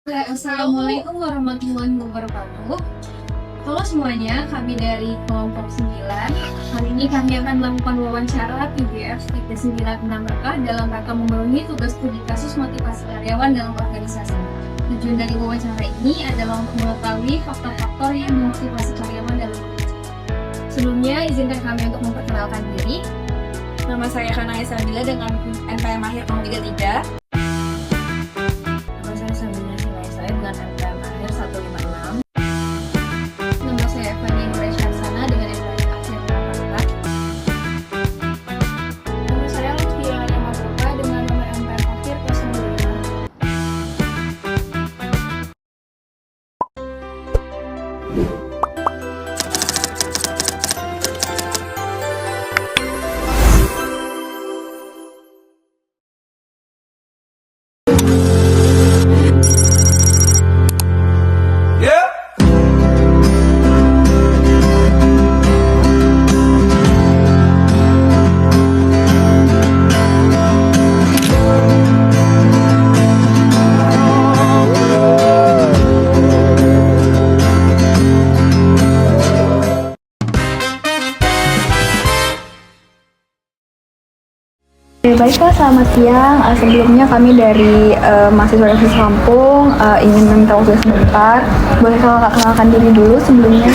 Assalamualaikum warahmatullahi wabarakatuh. Halo semuanya, kami dari kelompok 9. Hari ini kami akan melakukan wawancara PBF 396 mereka dalam rangka memenuhi tugas studi kasus motivasi karyawan dalam organisasi. Tujuan dari wawancara ini adalah untuk mengetahui faktor-faktor yang memotivasi karyawan dalam organisasi. Sebelumnya, izinkan kami untuk memperkenalkan diri. Nama saya Kana Isabila dengan NPM akhir 033. Nama saya Sabina Sinai dengan NPM akhir 156. Nama saya Fani Nuresyansana dengan NPM akhir 84. Nama saya Lutfia Yamamoto dengan nomor NPM akhir 025. Baik Pak, selamat siang. Sebelumnya kami dari mahasiswa Universitas Lampung ingin meminta waktu sebentar. Boleh Kakak kenalkan diri dulu sebelumnya?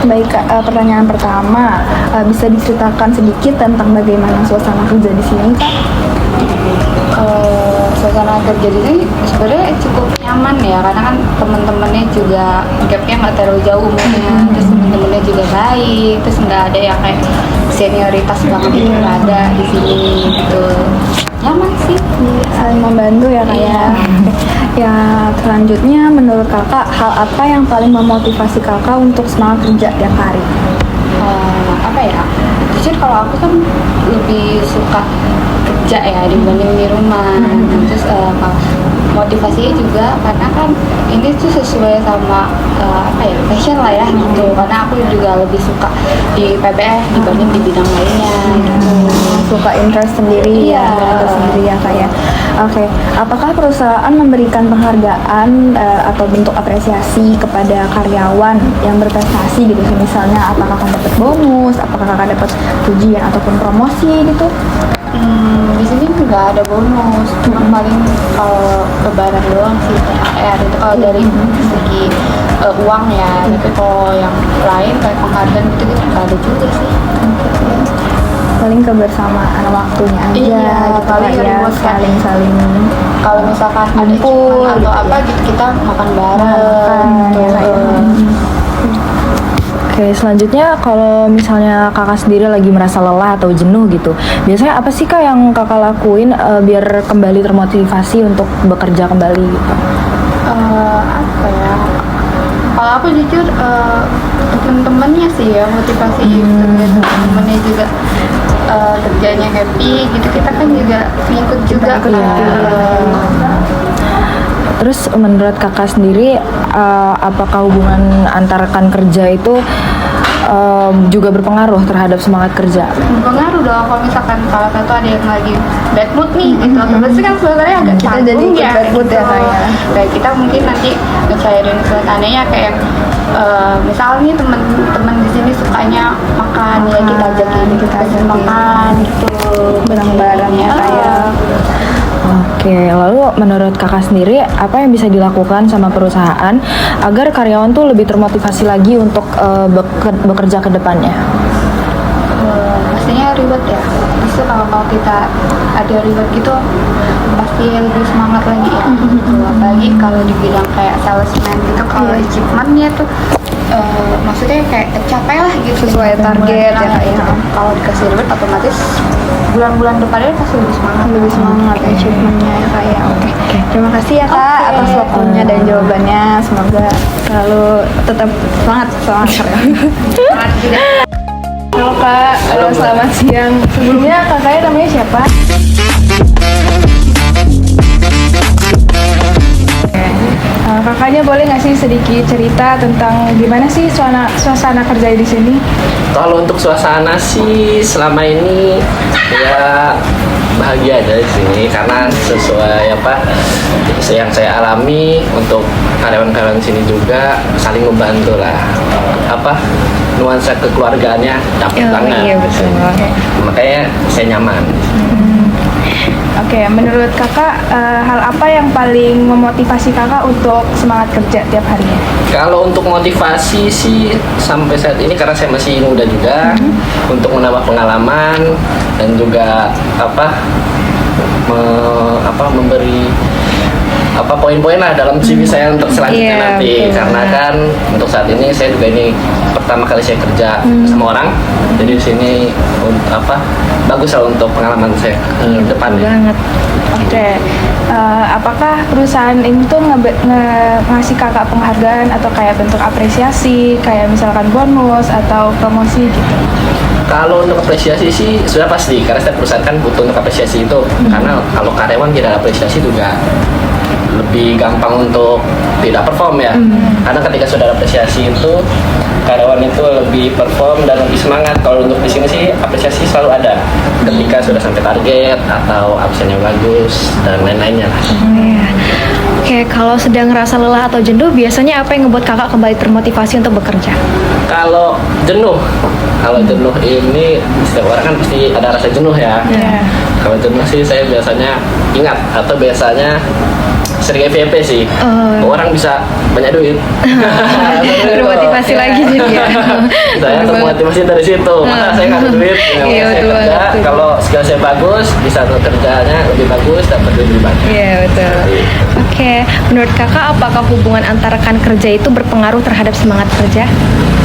Baik, pertanyaan pertama, bisa diceritakan sedikit tentang bagaimana suasana kerja di sini, Kak? Suasana kerja di sini sebenarnya cukup nyaman ya, karena kan teman-temannya juga gapnya nggak terlalu jauh umurnya, terus teman-temannya juga baik, terus nggak ada yang kayak senioritas banget itu nggak ada di sini gitu. Nyaman sih, Saling membantu ya Kak ya. Ya, selanjutnya menurut Kakak, hal apa yang paling memotivasi Kakak untuk semangat kerja tiap hari? apa ya? Jujur kalau aku kan lebih suka kerja ya dibanding di rumah. Terus motivasinya juga karena kan ini tuh sesuai sama passion lah ya gitu, karena aku juga lebih suka di PBF dibanding di bidang lainnya gitu. Suka interest sendiri Iya. ya, interest sendiri ya Kak ya. Oke, apakah perusahaan memberikan penghargaan atau bentuk apresiasi kepada karyawan yang berprestasi gitu? Misalnya apakah kakak dapat bonus, apakah kakak dapat pujian ataupun promosi gitu? Di sini nggak ada bonus, cuma paling kalau lebaran doang sih THR itu kalau dari segi uang ya. Tapi kalau yang lain kayak penghargaan gitu nggak ada juga sih. Paling kebersamaan waktunya aja Iya, gitu paling Kak ya, reward kan. saling Kalau misalkan ada Ngumpul achievement atau gitu apa gitu kita makan bareng ya, gitu. Kak ya. Oke, selanjutnya kalau misalnya kakak sendiri lagi merasa lelah atau jenuh gitu, biasanya apa sih kak yang kakak lakuin biar kembali termotivasi untuk bekerja kembali gitu? Apa ya? Kalau aku jujur temen-temennya sih ya motivasi gitu, temen-temennya juga kerjanya happy gitu, kita kan juga ikut juga ikut Terus menurut kakak sendiri, apakah hubungan antar rekan kerja itu juga berpengaruh terhadap semangat kerja? berpengaruh dong. Kalau misalkan salah satu ada yang lagi bad mood nih gitu, pasti kan sebenarnya agak Kita jadi canggung ikut ya bad mood gitu. ya, Kak, ya. Kayak kita mungkin nanti ngecairin suasananya kayak misalnya teman-teman di sini sukanya makan, ya kita ajakin kita ajakin. makan gitu bareng-bareng ya Kak ya. Oke, lalu menurut kakak sendiri, apa yang bisa dilakukan sama perusahaan agar karyawan tuh lebih termotivasi lagi untuk bekerja ke depannya? pastinya reward ya. Justru kalau kita ada reward gitu pasti lebih semangat lagi ya gitu. Apalagi kalau di bidang kayak salesman gitu, kalau achievementnya tuh maksudnya kayak tercapai lah gitu Sesuai target ya, Kak, ya. Kalau dikasih reward otomatis bulan-bulan depannya pasti lebih semangat. Lebih semangat achievementnya ya Kak ya. Oke. Terima kasih ya Kak atas waktunya dan jawabannya. Semoga selalu tetap semangat kerja. Semangat juga. Halo Kak, selamat siang. Sebelumnya kakaknya namanya siapa? Kakaknya boleh nggak sih sedikit cerita tentang gimana sih suasana kerja di sini? Kalau untuk suasana sih selama ini ya bahagia aja di sini karena sesuai yang saya alami untuk karyawan-karyawan sini juga saling membantu lah, nuansa kekeluargaannya dapat banget. Iya betul. Makanya saya nyaman. Oke, menurut kakak hal apa yang paling memotivasi kakak untuk semangat kerja tiap harinya? Kalau untuk motivasi sih sampai saat ini karena saya masih muda juga, untuk menambah pengalaman dan juga memberi poin-poin lah dalam CV saya untuk selanjutnya nanti. betul. Karena kan untuk saat ini saya juga ini pertama kali saya kerja sama orang, jadi di sini bagus lah untuk pengalaman saya ke depan. Banget. Oke, apakah perusahaan ini tuh ngasih kakak penghargaan atau kayak bentuk apresiasi, kayak misalkan bonus atau promosi gitu? Kalau untuk apresiasi sih sudah pasti, karena setiap perusahaan kan butuh untuk apresiasi itu. Karena kalau karyawan tidak ada apresiasi juga lebih gampang untuk tidak perform ya. Karena ketika sudah ada apresiasi itu karyawan itu lebih perform dan lebih semangat. Kalau untuk di sini sih apresiasi selalu ada ketika sudah sampai target atau absennya bagus dan lain-lainnya lah. Iya. Oke, kalau sedang ngerasa lelah atau jenuh, biasanya apa yang ngebuat kakak kembali termotivasi untuk bekerja? Kalau jenuh ini setiap orang kan pasti ada rasa jenuh ya. Kalau jenuh sih saya biasanya ingat atau biasanya sering FYP sih. Orang bisa banyak duit. Termotivasi lagi jadi ya. Saya termotivasi dari situ. Masa saya nggak ada duit, Iya, saya betul kerja. banget. Kalau skill saya bagus, bisa kerjanya lebih bagus, dapat duit lebih banyak. Iya betul. Oke, menurut kakak apakah hubungan antara rekan kerja itu berpengaruh terhadap semangat kerja?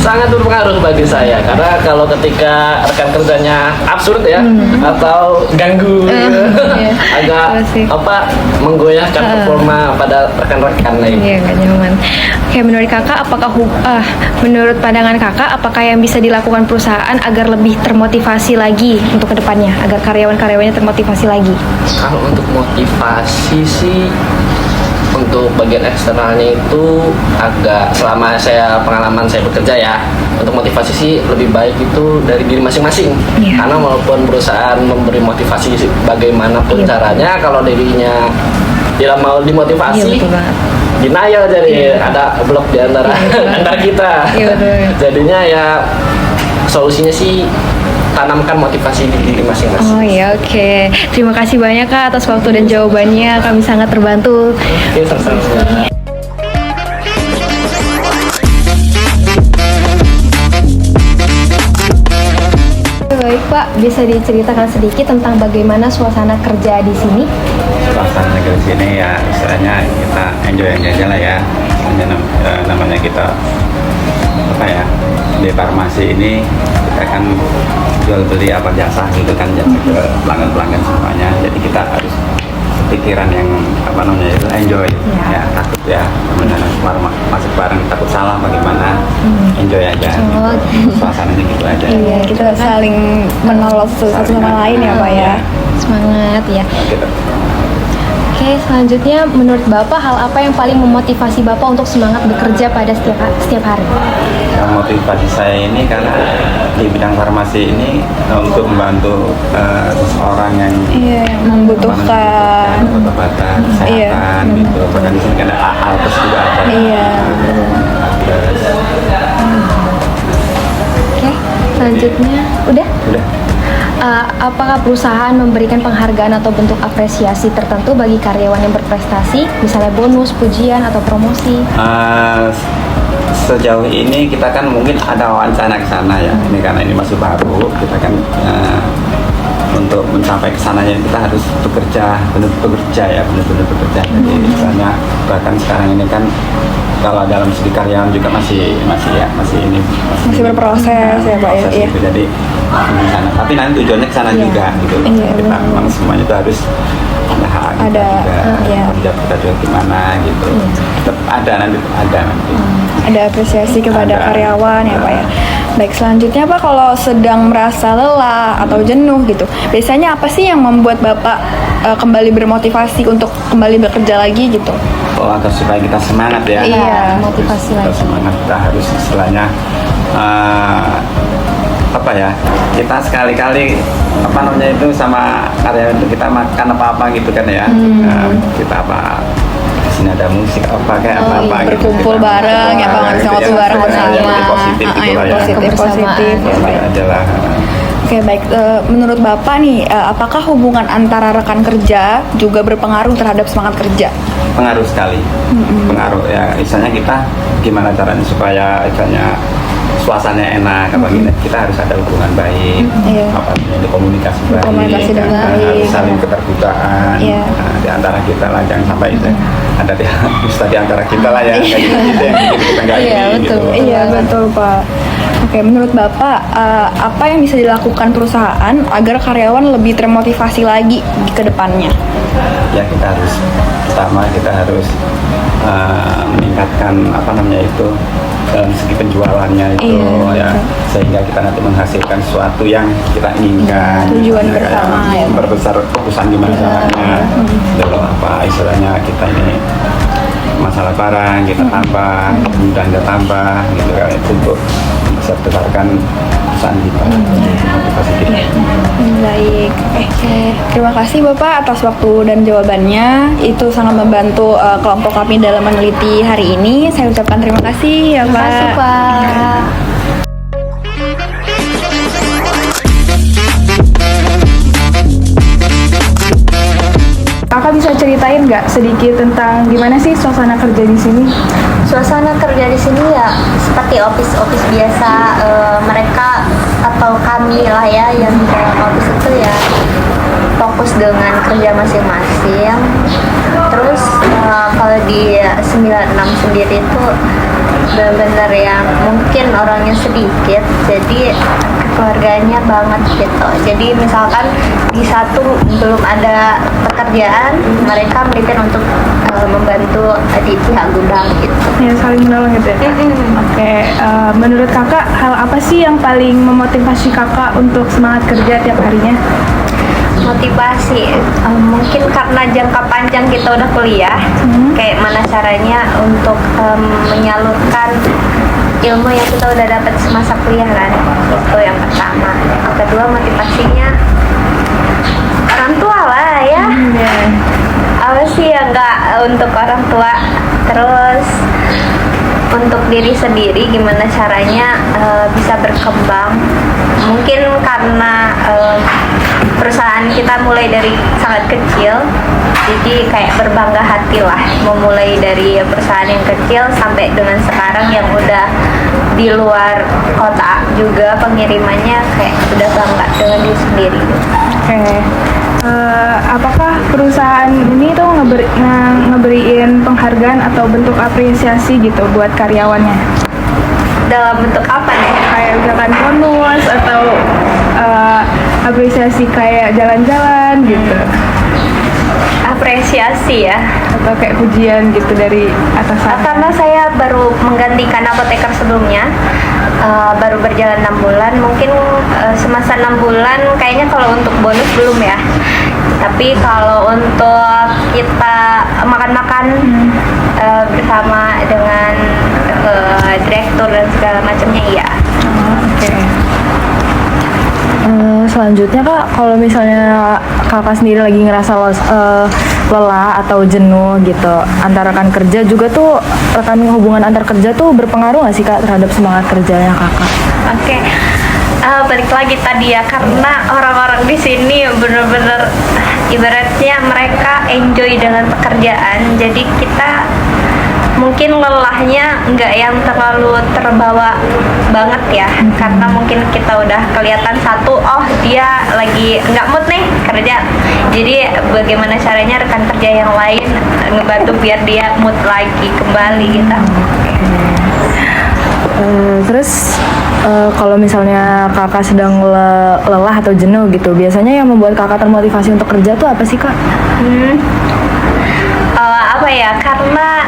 Sangat berpengaruh bagi saya karena kalau ketika rekan kerjanya absurd ya atau ganggu agak Betul sih. menggoyahkan performa pada rekan-rekan lain. Iya, nggak nyaman. Oke, menurut kakak menurut pandangan kakak apakah yang bisa dilakukan perusahaan agar lebih termotivasi lagi untuk kedepannya, agar karyawan-karyawannya termotivasi lagi? Kalau untuk motivasi sih untuk bagian eksternalnya itu agak selama pengalaman saya bekerja ya, untuk motivasi sih lebih baik itu dari diri masing-masing. Karena walaupun perusahaan memberi motivasi bagaimanapun caranya, kalau dirinya tidak mau dimotivasi, denial jadi ada blok di antara kita. Jadinya ya solusinya sih tanamkan motivasi di diri masing-masing. Oh ya, oke. Terima kasih banyak Kak atas waktu dan jawabannya. Kami sangat terbantu. Oke, sama-sama. Baik Pak, bisa diceritakan sedikit tentang bagaimana suasana kerja di sini? Suasana kerja di sini ya istilahnya kita enjoy aja lah ya. Namanya kita di farmasi ini kita kan jual beli jasa gitu kan, jasa ke pelanggan-pelanggan semuanya. Jadi kita harus pikiran yang itu enjoy ya, takut ya masuk barang takut salah bagaimana, enjoy aja gitu. Suasananya gitu aja. Iya, kita saling menolong satu sama lain ya Pak ya. Semangat ya. Gitu. Oke, selanjutnya menurut Bapak hal apa yang paling memotivasi Bapak untuk semangat bekerja pada setiap hari? Yang motivasi saya ini karena di bidang farmasi ini untuk membantu seseorang yang membutuhkan obat-obatan, kesehatan gitu. Bahkan di sini kan ada alkes juga ada. Oke, selanjutnya udah? Udah. Apakah perusahaan memberikan penghargaan atau bentuk apresiasi tertentu bagi karyawan yang berprestasi, misalnya bonus, pujian, atau promosi? Sejauh ini kita kan mungkin ada wacana ke sana ya. Ini karena ini masih baru, kita kan untuk mencapai ke sananya kita harus bekerja, benar-benar bekerja. Jadi misalnya bahkan sekarang ini kan kalau dalam segi karyawan juga masih berproses ya Pak ya. Gitu. Jadi di sana. Tapi nanti tujuannya ke sana juga gitu. Kita memang semuanya itu harus ada hak kita juga, kita juga gimana gitu. Tetap ada nanti. Ada apresiasi kepada karyawan ya Pak ya. Baik, selanjutnya Pak, kalau sedang merasa lelah atau jenuh gitu, biasanya apa sih yang membuat Bapak kembali bermotivasi untuk kembali bekerja lagi gitu? Agar supaya kita semangat ya. Iya, motivasi lagi. Semangat kita harus istilahnya apa ya, kita sekali-kali apa namanya itu sama karyawan itu kita makan apa gitu kan ya. Kita apa di sini ada musik apa kayak apa gitu, berkumpul kita bareng ya, Bang, gitu ngobrol bareng bersama. yang positif gitu lah ya. Positif. Ya, adalah Oke, baik. Menurut Bapak nih, apakah hubungan antara rekan kerja juga berpengaruh terhadap semangat kerja? pengaruh sekali. Pengaruh ya, misalnya kita gimana caranya supaya misalnya suasana enak apa gitu, kita harus ada hubungan baik, Iya. apa namanya, komunikasi baik, Komunikasi dengan baik. harus saling keterbukaan. Iya. Nah, di antara kita lah, jangan sampai itu ada di antara kita lah ya, kayak gitu yang bikin kita nggak Iya, ini, betul. gitu. Iya, betul, Pak. Oke, menurut Bapak, apa yang bisa dilakukan perusahaan agar karyawan lebih termotivasi lagi ke depannya? Ya kita harus pertama kita harus meningkatkan apa namanya itu segi penjualannya itu Iya, ya, sehingga kita nanti menghasilkan sesuatu yang kita inginkan. Tujuan Misalnya bersama, kayak ya. memperbesar fokusan gimana caranya, kalau apa istilahnya kita ini masalah barang kita tambah, kemudian kita tambah gitu kan, itu untuk bisa besarkan perusahaan kita, motivasi kita. Baik, oke. Terima kasih Bapak atas waktu dan jawabannya. Itu sangat membantu kelompok kami dalam meneliti hari ini. Saya ucapkan terima kasih ya Pak. Terima kasih, Pak. Kakak bisa ceritain nggak sedikit tentang gimana sih suasana kerja di sini? Suasana kerja di sini ya seperti office biasa, mereka atau kami lah ya yang di dalam office itu ya fokus dengan kerja masing-masing. Terus kalau di 96 sendiri itu benar-benar yang mungkin orangnya sedikit, jadi keluarganya banget gitu. Jadi misalkan di satu belum ada pekerjaan, mereka memiliki untuk membantu di pihak gudang gitu. Ya, saling menolong gitu ya. Oke, menurut kakak hal apa sih yang paling memotivasi kakak untuk semangat kerja tiap harinya? Motivasi mungkin karena jangka panjang kita udah kuliah, kayak mana caranya untuk menyalurkan ilmu yang kita udah dapat semasa kuliah kan, itu yang pertama. Yang kedua motivasinya orang tua lah ya. Apa sih yang nggak untuk orang tua, terus untuk diri sendiri gimana caranya bisa berkembang. Mungkin karena perusahaan kita mulai dari sangat kecil, jadi kayak berbangga hati lah memulai dari perusahaan yang kecil sampai dengan sekarang yang udah di luar kota juga pengirimannya, kayak udah bangga dengan diri sendiri. Oke. Apakah perusahaan ini tuh ngeberiin penghargaan atau bentuk apresiasi gitu buat karyawannya? Dalam bentuk apa nih? Kayak misalkan bonus atau apresiasi kayak jalan-jalan gitu, Apresiasi ya. atau kayak pujian gitu dari atasan? Karena saya baru menggantikan apoteker sebelumnya, baru berjalan 6 bulan. Mungkin semasa 6 bulan kayaknya kalau untuk bonus belum ya. Tapi kalau untuk kita makan-makan bersama dengan direktur dan segala macamnya iya. Oke. Selanjutnya Kak, kalau misalnya Kakak sendiri lagi ngerasa lelah atau jenuh gitu antara rekan kerja juga tuh, hubungan antar kerja tuh berpengaruh nggak sih Kak terhadap semangat kerjanya Kakak? Oke. Balik lagi tadi ya, karena orang-orang di sini bener-bener ibaratnya mereka enjoy dengan pekerjaan, jadi kita mungkin lelahnya nggak yang terlalu terbawa banget ya, karena mungkin kita udah kelihatan satu, oh dia lagi nggak mood nih kerja, jadi bagaimana caranya rekan kerja yang lain ngebantu biar dia mood lagi kembali gitu. Terus kalau misalnya Kakak sedang lelah atau jenuh gitu, biasanya yang membuat Kakak termotivasi untuk kerja tuh apa sih Kak? Apa ya, karena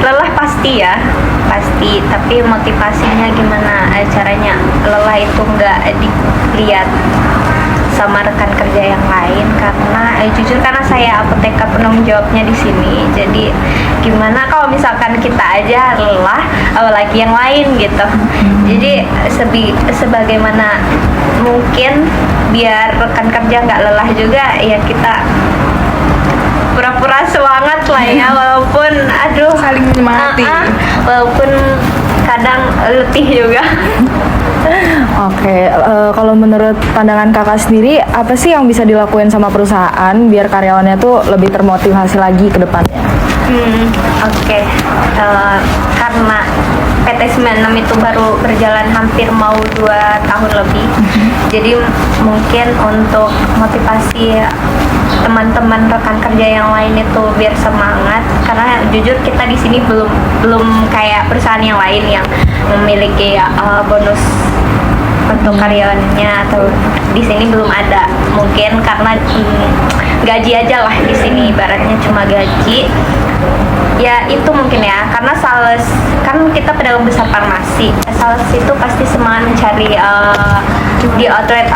lelah pasti ya, pasti, tapi motivasinya gimana caranya lelah itu nggak dilihat sama rekan kerja yang lain karena jujur karena saya apoteker penanggung jawabnya di sini. Jadi gimana kalau misalkan kita aja lelah, apalagi yang lain gitu. Jadi sebagaimana mungkin biar rekan kerja nggak lelah juga, ya kita pura-pura semangat lah ya, walaupun aduh Saling menyemangati. walaupun kadang letih juga. Oke, kalau menurut pandangan kakak sendiri, apa sih yang bisa dilakuin sama perusahaan biar karyawannya tuh lebih termotivasi lagi ke depannya? Oke. Karena PT 96 itu baru berjalan hampir mau 2 tahun lebih, jadi mungkin untuk motivasi teman-teman rekan kerja yang lain itu biar semangat, karena jujur kita di sini belum kayak perusahaan yang lain yang memiliki bonus untuk karyawannya, atau di sini belum ada, mungkin karena gaji aja lah di sini, ibaratnya cuma gaji. Ya itu mungkin ya, karena sales kan kita pedagang besar farmasi, sales itu pasti semangat mencari di outlet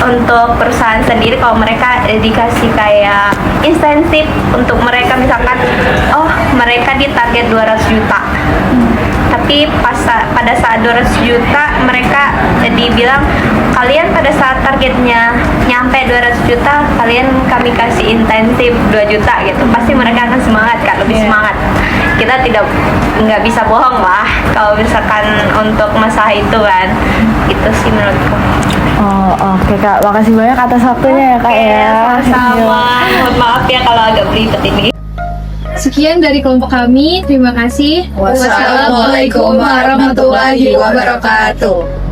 untuk perusahaan sendiri. Kalau mereka dikasih kayak insentif untuk mereka, misalkan oh mereka di target 200 juta, tapi pada saat 200 juta mereka dibilang kalian pada saat targetnya nyampe 200 juta kalian kami kasih insentif 2 juta gitu, pasti mereka akan semangat kan, lebih semangat. Kita nggak bisa bohong lah kalau misalkan untuk masalah itu kan. Itu sih menurutku. Oh, oke Kak, makasih banyak atas waktunya ya Kak ya. Sama-sama. Mohon maaf ya kalau agak belibet ini. Sekian dari kelompok kami. Terima kasih. Wassalamualaikum warahmatullahi wabarakatuh.